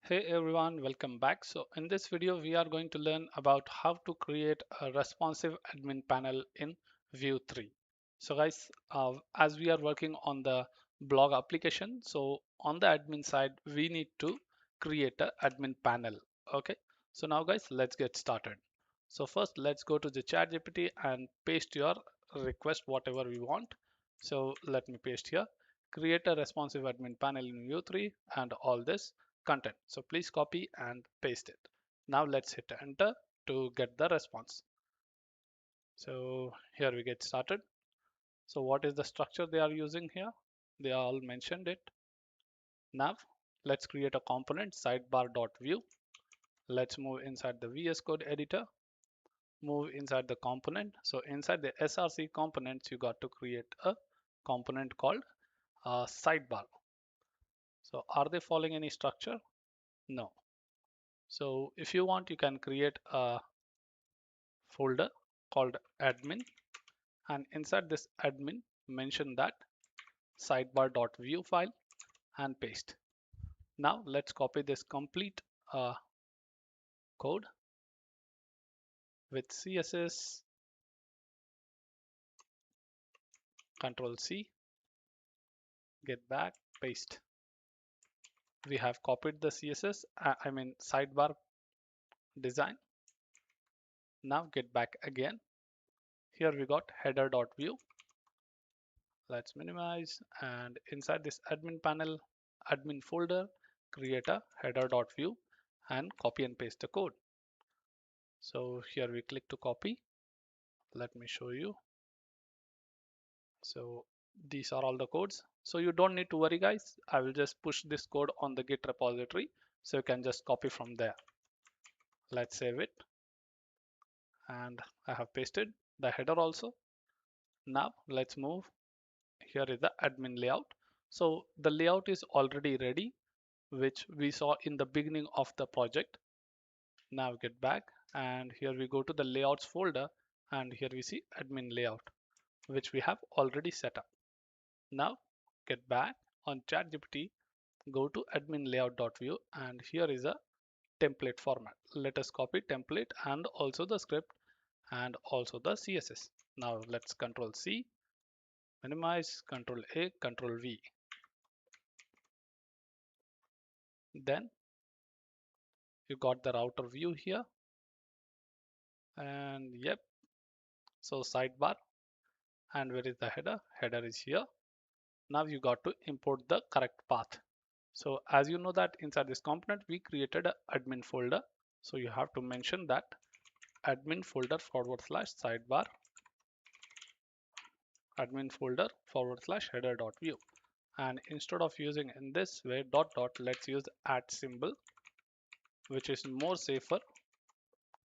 Hey everyone, welcome back. So in this video, we are going to learn about how to create a responsive admin panel in Vue 3. So guys, as we are working on the blog application, so on the admin side, we need to create a admin panel. Okay. So now guys, let's get started. So first, let's go to the ChatGPT and paste your request, whatever we want. So let me paste here. Create a responsive admin panel in Vue 3 and all this content. So please copy and paste it. Now let's hit enter to get the response. So here we get started. So what is the structure they are using here? They all mentioned it. Now let's create a component sidebar.view. Let's move inside the VS Code editor. Move inside the component. So inside the SRC components, you got to create a component called sidebar. So are they following any structure? No. So if you want, you can create a folder called admin, and inside this admin mention that sidebar.view file and paste. Now let's copy this complete code with CSS, Control C, get back, paste. We have copied the CSS, I mean sidebar design. Now get back again. Here we got header.view. Let's minimize, and inside this admin panel, admin folder, create a header.view and copy and paste the code. So here we click to copy. Let me show you. So these are all the codes. So you don't need to worry guys. I will just push this code on the Git repository. So you can just copy from there. Let's save it. And I have pasted the header also. Now let's move. Here is the admin layout. So the layout is already ready, which we saw in the beginning of the project. Now get back, and here we go to the layouts folder, and here we see admin layout, which we have already set up. Now get back on ChatGPT, go to admin layout.view, and here is a template format. Let us copy template and also the script and also the CSS. Now let's Control C, minimize, Control A, Control V. Then you got the router view here, and yep, so sidebar, and where is the header? Header is here. Now you got to import the correct path. So as you know that inside this component, we created an admin folder. So you have to mention that admin folder / sidebar admin folder / header.view. And instead of using in this way dot dot, let's use at symbol, which is more safer.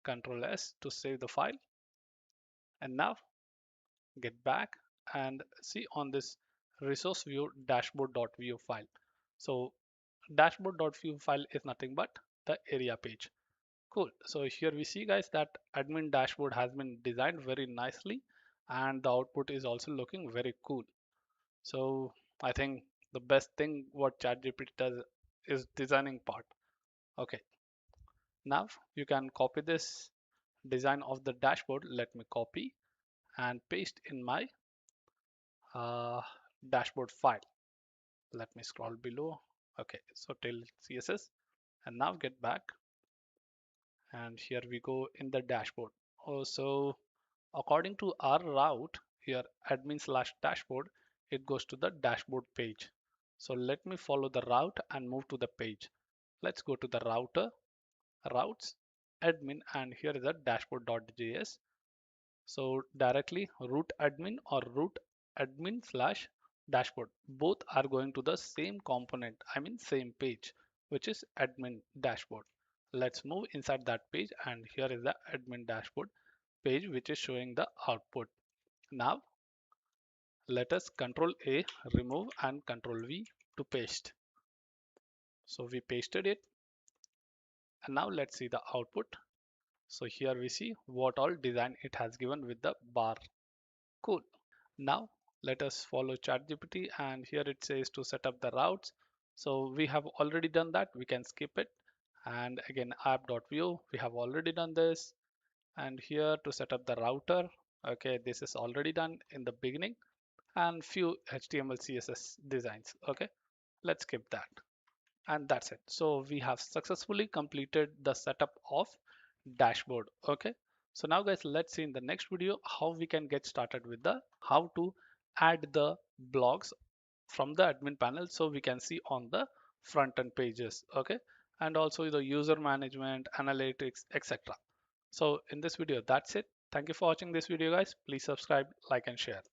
Control S to save the file. And now get back and see on this resource view dashboard.view file. So dashboard.view file is nothing but the area page. Cool. So here we see guys that admin dashboard has been designed very nicely, and the output is also looking very cool. So I think the best thing what ChatGPT does is designing part. Okay. Now you can copy this design of the dashboard. Let me copy and paste in my uh, dashboard file. Let me scroll below. Okay. So till CSS, and now get back, and here we go in the dashboard. So according to our route here, admin/dashboard, it goes to the dashboard page. So let me follow the route and move to the page. Let's go to the router, routes, admin, and here is a dashboard.js. So directly root admin or root admin/dashboard. Both are going to the same component, I mean same page, which is admin dashboard. Let's move inside that page, and here is the admin dashboard page, which is showing the output. Now let us Control A, remove, and Control V to paste. So we pasted it, and now let's see the output. So here we see what all design it has given with the bar. Cool. Now let us follow ChatGPT, and here it says to set up the routes. So we have already done that. We can skip it. And again, app.view, we have already done this. And here to set up the router, okay, this is already done in the beginning, and few HTML CSS designs. Okay, let's skip that. And that's it. So we have successfully completed the setup of dashboard. Okay, so now guys, let's see in the next video how we can get started with the how to add the blogs from the admin panel so we can see on the front end pages. Okay, and also the user management, analytics, etc. So in this video, that's it. Thank you for watching this video, guys. Please subscribe, like, and share.